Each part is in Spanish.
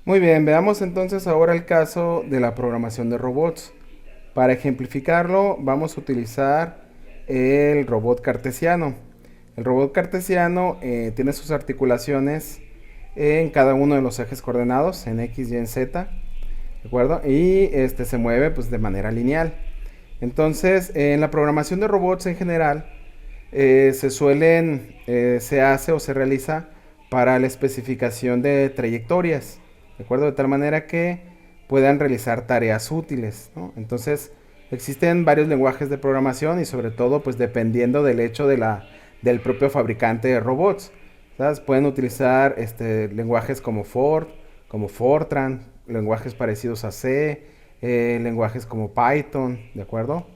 Muy bien, veamos entonces ahora el caso de la programación de robots. Para ejemplificarlo, vamos a utilizar el robot cartesiano. El robot cartesiano tiene sus articulaciones en cada uno de los ejes coordenados, en X y en Z, ¿de acuerdo? Y este se mueve pues de manera lineal. Entonces, en la programación de robots en general, se hace o se realiza para la especificación de trayectorias, ¿de acuerdo? De tal manera que puedan realizar tareas útiles, ¿no? Entonces, existen varios lenguajes de programación y sobre todo, pues dependiendo del hecho del propio fabricante de robots, ¿sabes? Pueden utilizar lenguajes como Fortran, lenguajes parecidos a C, lenguajes como Python, ¿de acuerdo?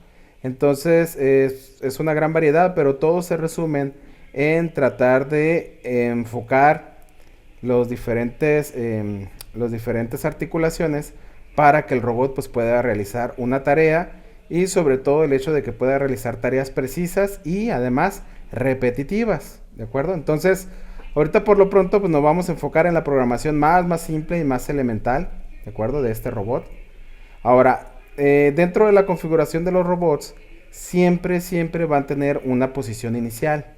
Entonces es una gran variedad, pero todos se resumen en tratar de enfocar los diferentes articulaciones para que el robot pues, pueda realizar una tarea y sobre todo el hecho de que pueda realizar tareas precisas y además repetitivas, ¿de acuerdo? Entonces, ahorita por lo pronto pues, nos vamos a enfocar en la programación más simple y más elemental, ¿de acuerdo? De este robot. Ahora, dentro de la configuración de los robots, siempre van a tener una posición inicial.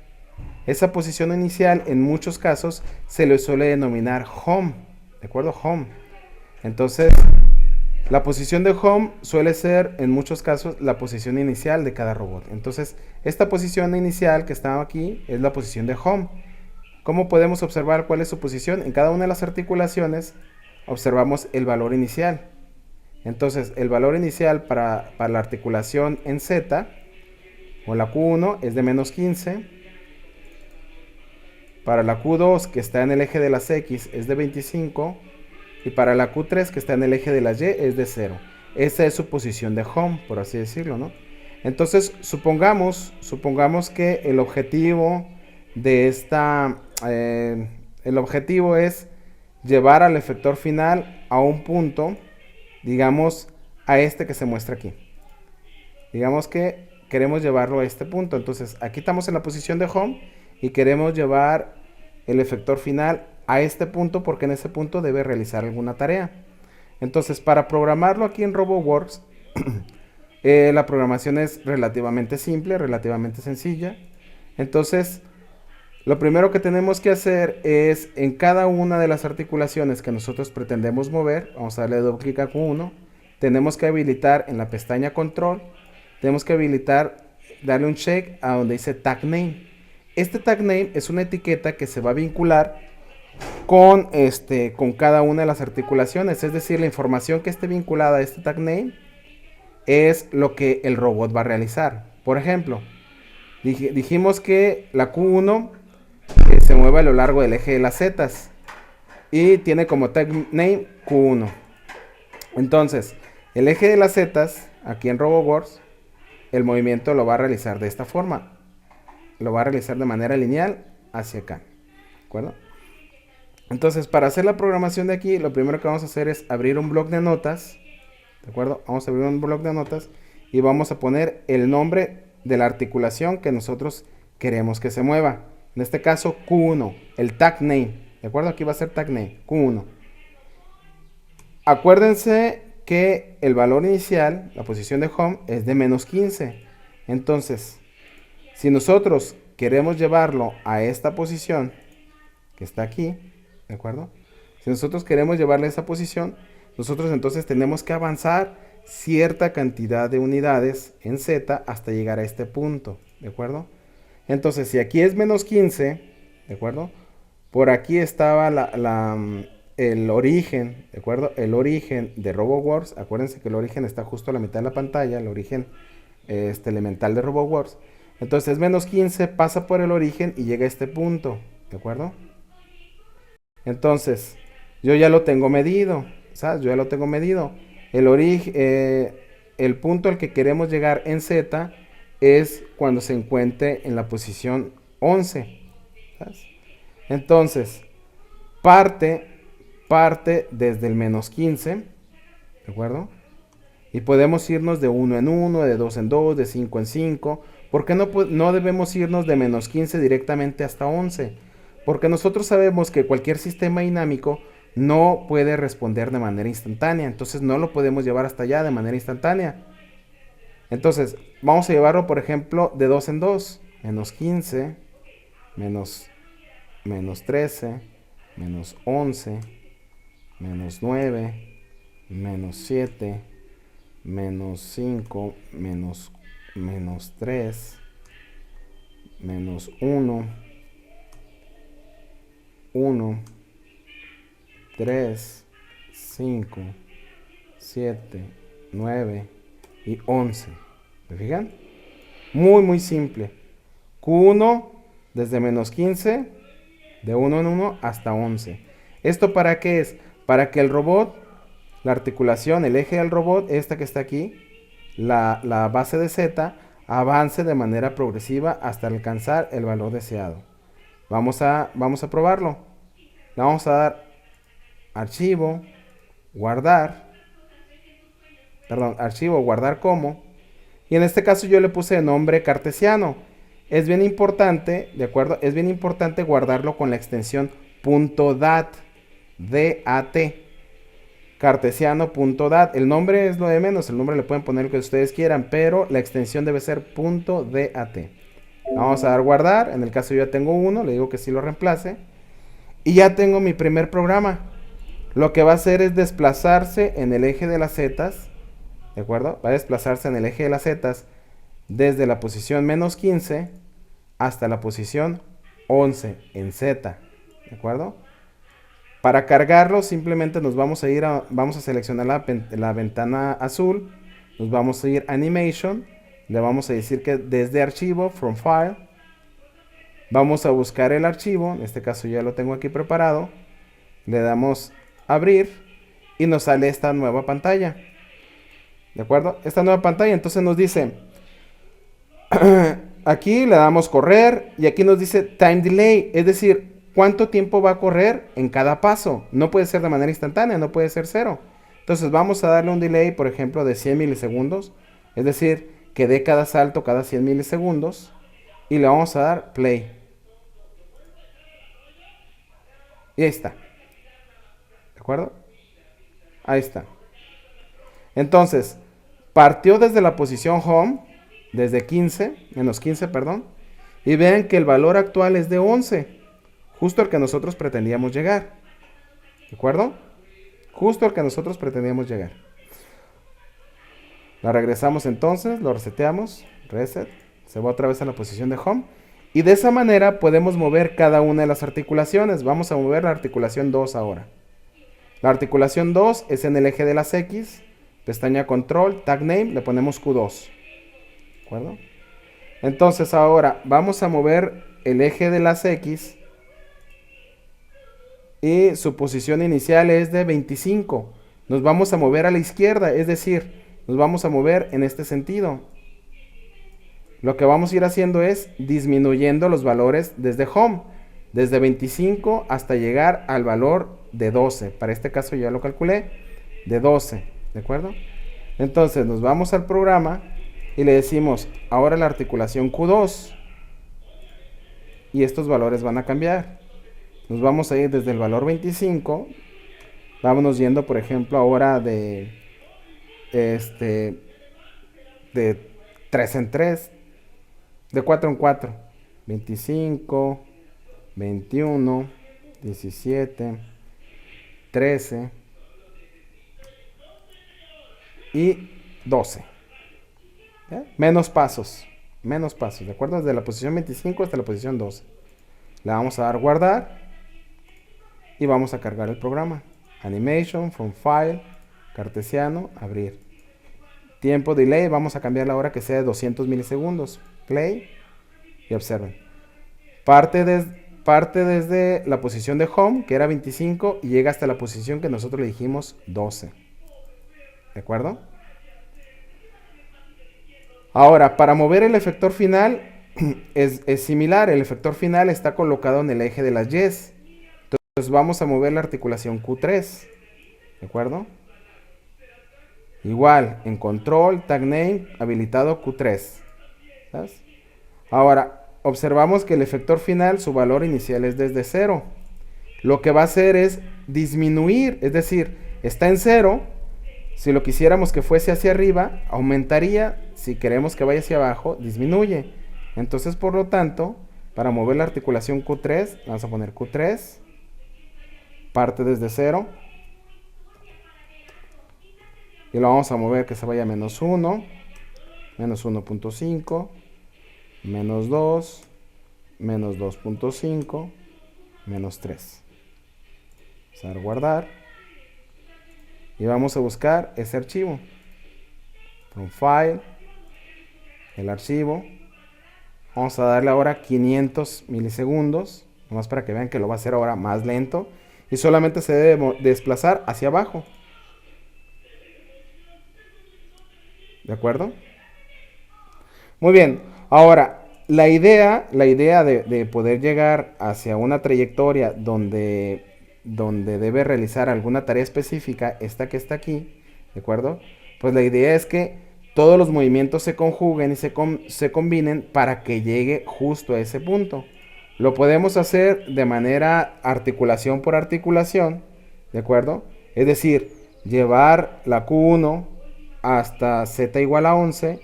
Esa posición inicial, en muchos casos, se le suele denominar home, ¿de acuerdo? Home. Entonces, la posición de home suele ser, en muchos casos, la posición inicial de cada robot. Entonces, esta posición inicial que está aquí es la posición de home. ¿Cómo podemos observar cuál es su posición? En cada una de las articulaciones observamos el valor inicial. Entonces, el valor inicial para la articulación en Z, o la Q1, es de menos 15. Para la Q2, que está en el eje de las X, es de 25. Y para la Q3, que está en el eje de las Y, es de 0. Esa es su posición de home, por así decirlo, ¿no? Entonces, supongamos que el objetivo de el objetivo es llevar al efector final a un punto, digamos, a este que se muestra aquí. Digamos que queremos llevarlo a este punto. Entonces, aquí estamos en la posición de home y queremos llevar el efector final a este punto porque en ese punto debe realizar alguna tarea. Entonces, para programarlo aquí en RoboWorks, la programación es relativamente simple, relativamente sencilla. Entonces, lo primero que tenemos que hacer es en cada una de las articulaciones que nosotros pretendemos mover, vamos a darle doble clic a Q1, tenemos que habilitar en la pestaña Control, tenemos que habilitar, darle un check a donde dice Tag Name. Este Tag Name es una etiqueta que se va a vincular con cada una de las articulaciones, es decir, la información que esté vinculada a este Tag Name es lo que el robot va a realizar. Por ejemplo, dijimos que la Q1 se mueve a lo largo del eje de las zetas y tiene como tag name Q1. Entonces, el eje de las zetas, aquí en RoboWorks, el movimiento lo va a realizar de esta forma. Lo va a realizar de manera lineal hacia acá. ¿De acuerdo? Entonces, para hacer la programación de aquí, lo primero que vamos a hacer es abrir un bloc de notas. ¿De acuerdo? Vamos a abrir un bloc de notas y vamos a poner el nombre de la articulación que nosotros queremos que se mueva. En este caso, Q1, el tag name. ¿De acuerdo? Aquí va a ser tag name, Q1. Acuérdense que el valor inicial, la posición de home, es de menos 15. Entonces, si nosotros queremos llevarlo a esta posición, que está aquí, ¿de acuerdo? Si nosotros queremos llevarle a esa posición, nosotros entonces tenemos que avanzar cierta cantidad de unidades en Z hasta llegar a este punto, ¿de acuerdo? Entonces, si aquí es menos 15, ¿de acuerdo? Por aquí estaba el origen, ¿de acuerdo? El origen de RoboWorks. Acuérdense que el origen está justo a la mitad de la pantalla, el origen elemental de RoboWorks. Entonces, menos 15 pasa por el origen y llega a este punto, ¿de acuerdo? Entonces, yo ya lo tengo medido, ¿sabes? Yo ya lo tengo medido. El punto al que queremos llegar en Z es cuando se encuentre en la posición 11. ¿Sabes? Entonces, parte desde el menos 15, ¿de acuerdo? Y podemos irnos de 1 en 1, de 2 en 2, de 5 en 5. ¿Por qué no debemos irnos de menos 15 directamente hasta 11? Porque nosotros sabemos que cualquier sistema dinámico no puede responder de manera instantánea. Entonces no lo podemos llevar hasta allá de manera instantánea. Entonces vamos a llevarlo, por ejemplo, de 2 en 2. Menos 15, menos 13, menos 11, menos 9, menos 7, menos 5, menos 3, menos 1, 1, 3, 5, 7, 9 y 11. ¿Me fijan? Muy simple. Q1 desde menos 15, de 1 en 1 hasta 11. ¿Esto para qué es? Para que el robot, la articulación, el eje del robot, esta que está aquí, la base de Z, avance de manera progresiva hasta alcanzar el valor deseado. Vamos a probarlo. Le vamos a dar archivo, guardar, archivo, guardar como, y en este caso yo le puse de nombre cartesiano. Es bien importante, ¿de acuerdo? Es bien importante guardarlo con la extensión .dat, D-A-T, cartesiano.dat. El nombre es lo de menos, el nombre le pueden poner lo que ustedes quieran, pero la extensión debe ser .dat. Vamos a dar guardar, en el caso yo ya tengo uno, le digo que sí lo reemplace, y ya tengo mi primer programa. Lo que va a hacer es desplazarse en el eje de las zetas, ¿de acuerdo? Va a desplazarse en el eje de las zetas desde la posición menos 15 hasta la posición 11 en Z, ¿de acuerdo? Para cargarlo simplemente nos vamos a seleccionar la ventana azul, nos vamos a ir a Animation, le vamos a decir que desde archivo, from file, vamos a buscar el archivo, en este caso ya lo tengo aquí preparado, le damos abrir y nos sale esta nueva pantalla, ¿de acuerdo? Esta nueva pantalla entonces nos dice, aquí le damos correr y aquí nos dice time delay, es decir, cuánto tiempo va a correr en cada paso. No puede ser de manera instantánea, no puede ser 0. Entonces vamos a darle un delay, por ejemplo, de 100 milisegundos, es decir, que dé cada salto cada 100 milisegundos y le vamos a dar play. Y ahí está. ¿De acuerdo? Ahí está. Entonces, partió desde la posición home, desde 15, menos 15, perdón, y vean que el valor actual es de 11, justo al que nosotros pretendíamos llegar. ¿De acuerdo? Justo al que nosotros pretendíamos llegar. La regresamos entonces, lo reseteamos, reset, se va otra vez a la posición de home, y de esa manera podemos mover cada una de las articulaciones. Vamos a mover la articulación 2 ahora. La articulación 2 es en el eje de las X, pestaña control, tag name, le ponemos Q2. ¿De acuerdo? Entonces ahora vamos a mover el eje de las X y su posición inicial es de 25. Nos vamos a mover a la izquierda, es decir, nos vamos a mover en este sentido. Lo que vamos a ir haciendo es disminuyendo los valores desde home, desde 25 hasta llegar al valor de 12. Para este caso ya lo calculé, de 12, ¿de acuerdo? Entonces nos vamos al programa y le decimos, ahora la articulación Q2. Y estos valores van a cambiar. Nos vamos a ir desde el valor 25. Vámonos yendo, por ejemplo, ahora de 3 en 3. De 4 en 4. 25, 21, 17, 13 y 12. ¿Ya? Menos pasos, ¿de acuerdo? Desde la posición 25 hasta la posición 12. Le vamos a dar guardar y vamos a cargar el programa. Animation, from file, cartesiano, abrir. Tiempo delay, vamos a cambiar la hora que sea de 200 milisegundos. Play y observen. Parte desde la posición de home, que era 25, y llega hasta la posición que nosotros le dijimos 12. ¿De acuerdo? Ahora, para mover el efector final es similar. El efector final está colocado en el eje de las Y's. Entonces vamos a mover la articulación Q3. ¿De acuerdo? Igual, en control, tag name, habilitado Q3. ¿Sabes? Ahora, observamos que el efector final, su valor inicial es desde 0. Lo que va a hacer es disminuir, es decir, está en 0. Si lo quisiéramos que fuese hacia arriba, aumentaría. Si queremos que vaya hacia abajo, disminuye. Entonces, por lo tanto, para mover la articulación Q3, vamos a poner Q3, parte desde 0, y lo vamos a mover que se vaya a menos 1, menos 1.5, menos 2, menos 2.5, menos 3. Vamos a dar guardar. Y vamos a buscar ese archivo. From File, el archivo. Vamos a darle ahora 500 milisegundos. Nomás para que vean que lo va a hacer ahora más lento. Y solamente se debe desplazar hacia abajo. ¿De acuerdo? Muy bien. Ahora, la idea de poder llegar hacia una trayectoria donde debe realizar alguna tarea específica, esta que está aquí, ¿de acuerdo? Pues la idea es que todos los movimientos se conjuguen y se combinen para que llegue justo a ese punto. Lo podemos hacer de manera articulación por articulación, ¿de acuerdo? Es decir, llevar la Q1 hasta Z igual a 11.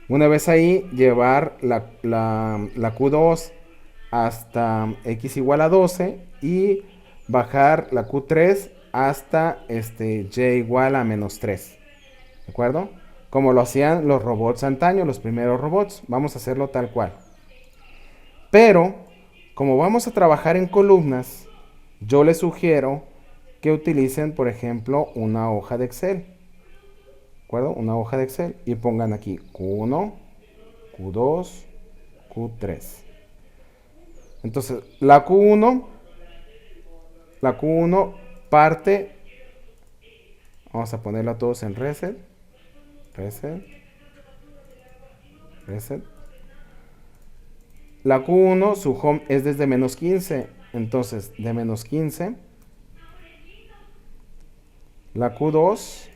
Una vez ahí, llevar la Q2 hasta X igual a 12 y bajar la Q3 hasta Y igual a menos 3. ¿De acuerdo? Como lo hacían los robots antaño, los primeros robots. Vamos a hacerlo tal cual. Pero, como vamos a trabajar en columnas, yo les sugiero que utilicen, por ejemplo, una hoja de Excel. ¿De acuerdo? Una hoja de Excel. Y pongan aquí Q1, Q2, Q3. Entonces, la Q1 parte, vamos a ponerla todos en reset, reset, reset. La Q1, su home es desde menos 15, entonces de menos 15. La Q2,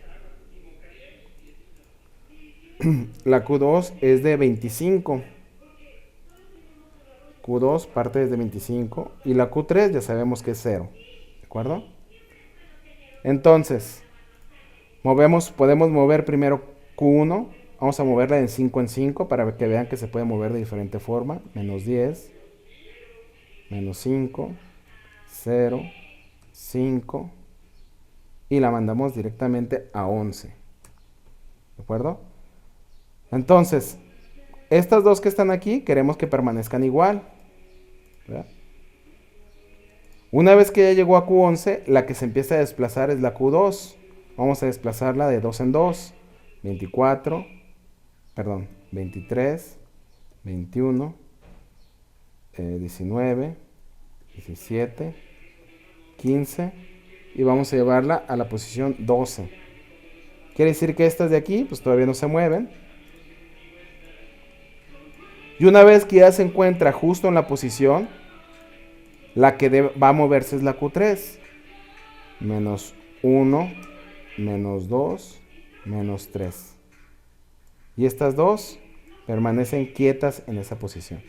la Q2 es de 25. Q2 parte desde 25 y la Q3 ya sabemos que es 0. ¿De acuerdo? Entonces, podemos mover primero Q1. Vamos a moverla de 5 en 5 para que vean que se puede mover de diferente forma. Menos 10, menos 5, 0, 5. Y la mandamos directamente a 11. ¿De acuerdo? Entonces, estas dos que están aquí queremos que permanezcan igual. ¿Verdad? Una vez que ya llegó a Q11, la que se empieza a desplazar es la Q2. Vamos a desplazarla de 2 en 2. 23, 21, 19, 17, 15. Y vamos a llevarla a la posición 12. Quiere decir que estas de aquí, pues todavía no se mueven. Y una vez que ya se encuentra justo en la posición, la que va a moverse es la Q3. Menos 1, menos 2, menos 3. Y estas dos permanecen quietas en esa posición.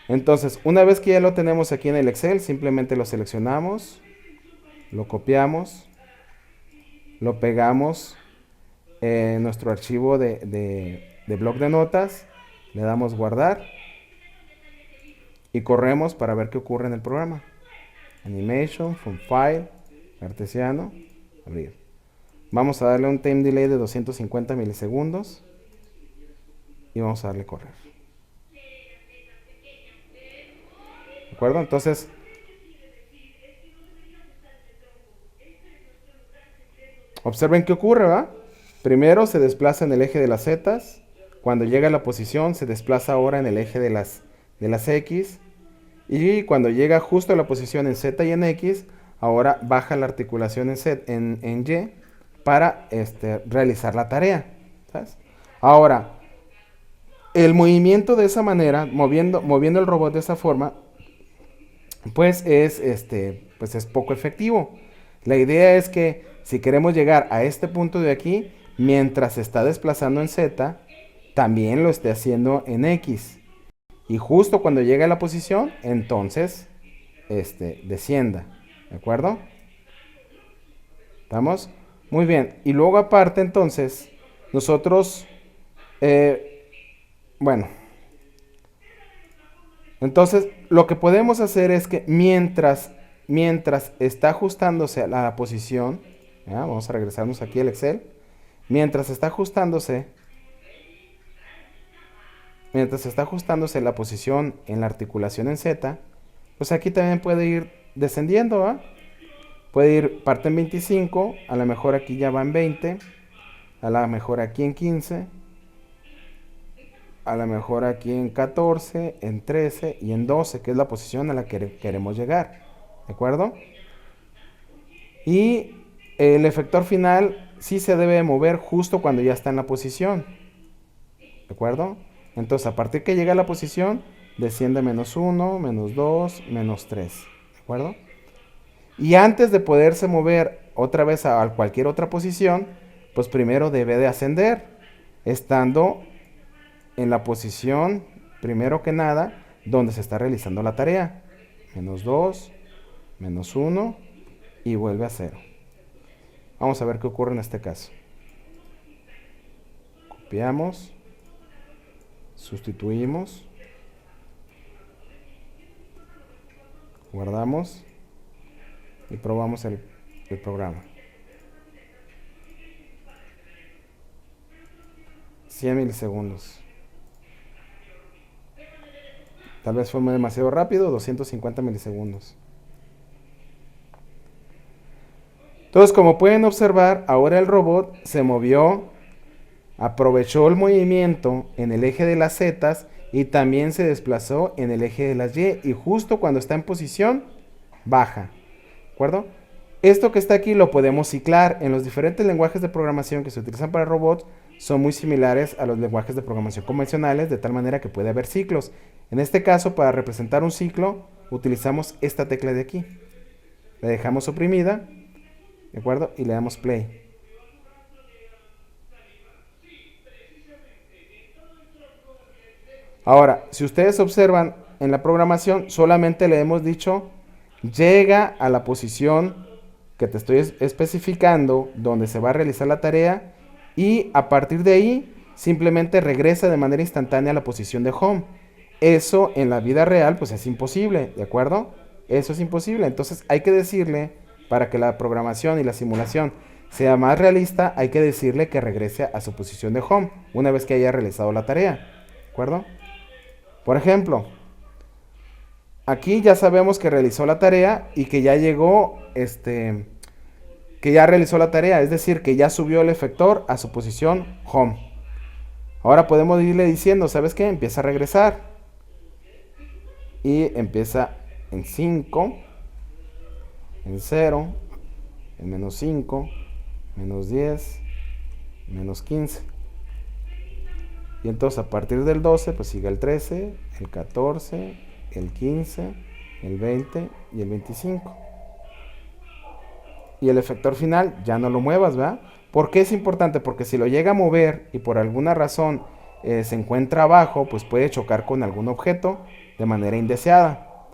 Entonces, una vez que ya lo tenemos aquí en el Excel, simplemente lo seleccionamos, lo copiamos, lo pegamos en nuestro archivo de bloc de notas, le damos guardar y corremos para ver qué ocurre en el programa. Animation, from file, cartesiano, abrir. Vamos a darle un time delay de 250 milisegundos y vamos a darle correr. ¿De acuerdo? Entonces, observen qué ocurre, ¿va? Primero se desplaza en el eje de las zetas. Cuando llega a la posición, se desplaza ahora en el eje de las X. Y cuando llega justo a la posición en Z y en X, ahora baja la articulación en Y para realizar la tarea. ¿Sabes? Ahora, el movimiento de esa manera, moviendo el robot de esa forma, pues es poco efectivo. La idea es que si queremos llegar a este punto de aquí, mientras se está desplazando en Z, también lo esté haciendo en X. Y justo cuando llegue a la posición, entonces descienda. ¿De acuerdo? ¿Estamos? Muy bien. Y luego aparte entonces, nosotros, bueno, entonces lo que podemos hacer es que mientras está ajustándose a la posición, ¿ya? Vamos a regresarnos aquí al Excel, mientras está ajustándose, la posición en la articulación en Z, pues aquí también puede ir descendiendo, ¿va? Puede ir parte en 25, a lo mejor aquí ya va en 20, a lo mejor aquí en 15, a lo mejor aquí en 14, en 13 y en 12, que es la posición a la que queremos llegar. ¿De acuerdo? Y el efector final sí se debe mover justo cuando ya está en la posición. ¿De acuerdo? Entonces, a partir que llega a la posición, desciende menos 1, menos 2, menos 3. ¿De acuerdo? Y antes de poderse mover otra vez a cualquier otra posición, pues primero debe de ascender, estando en la posición, primero que nada, donde se está realizando la tarea. Menos 2, menos 1 y vuelve a 0. Vamos a ver qué ocurre en este caso. Copiamos, sustituimos, guardamos y probamos el programa. 100 milisegundos. Tal vez fue demasiado rápido, 250 milisegundos. Entonces, como pueden observar, ahora el robot se movió, aprovechó el movimiento en el eje de las Z y también se desplazó en el eje de las Y. Y justo cuando está en posición, baja. ¿De acuerdo? Esto que está aquí lo podemos ciclar. En los diferentes lenguajes de programación que se utilizan para robots son muy similares a los lenguajes de programación convencionales, de tal manera que puede haber ciclos. En este caso, para representar un ciclo, utilizamos esta tecla de aquí. La dejamos oprimida, ¿de acuerdo? Y le damos play. Ahora, si ustedes observan en la programación, solamente le hemos dicho llega a la posición que te estoy especificando, donde se va a realizar la tarea, y a partir de ahí simplemente regresa de manera instantánea a la posición de home. Eso en la vida real pues es imposible, ¿de acuerdo? Eso es imposible. Entonces hay que decirle, para que la programación y la simulación sea más realista, hay que decirle que regrese a su posición de home una vez que haya realizado la tarea, ¿de acuerdo? Por ejemplo, aquí ya sabemos que realizó la tarea y que ya llegó, que ya realizó la tarea, es decir, que ya subió el efector a su posición home. Ahora podemos irle diciendo, ¿sabes qué? Empieza a regresar. Y empieza en 5, en 0, en menos 5, menos 10, menos 15. Y entonces a partir del 12, pues sigue el 13, el 14, el 15, el 20 y el 25. Y el efector final ya no lo muevas, ¿verdad? ¿Por qué es importante? Porque si lo llega a mover y por alguna razón se encuentra abajo, pues puede chocar con algún objeto de manera indeseada.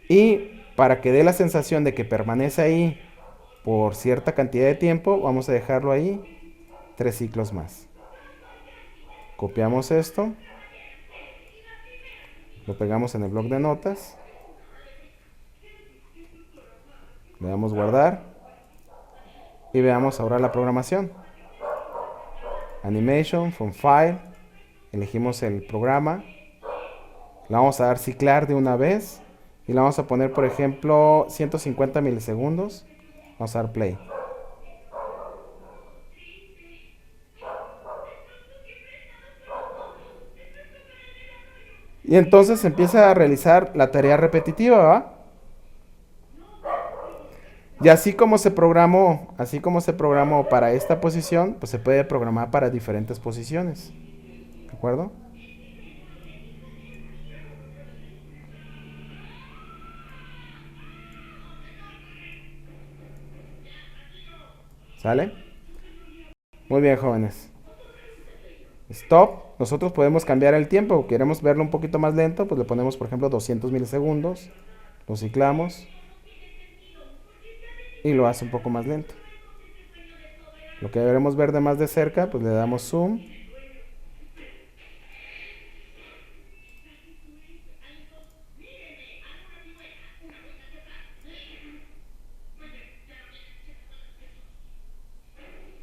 Y para que dé la sensación de que permanece ahí por cierta cantidad de tiempo, vamos a dejarlo ahí 3 ciclos más. Copiamos esto, lo pegamos en el bloc de notas, le damos guardar y veamos ahora la programación. Animation, from file, elegimos el programa, le vamos a dar ciclar de una vez y le vamos a poner, por ejemplo, 150 milisegundos. Vamos a dar play. Y entonces empieza a realizar la tarea repetitiva, ¿va? Y así como se programó para esta posición, pues se puede programar para diferentes posiciones. ¿De acuerdo? ¿Sale? Muy bien, jóvenes. Stop. Nosotros podemos cambiar el tiempo. Queremos verlo un poquito más lento, pues le ponemos, por ejemplo, 200 milisegundos. Lo ciclamos. y lo hace un poco más lento. Lo que queremos ver de más de cerca, pues le damos zoom.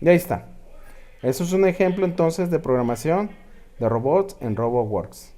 Y ahí está. Eso es un ejemplo entonces de programación de robots en RobotWorks.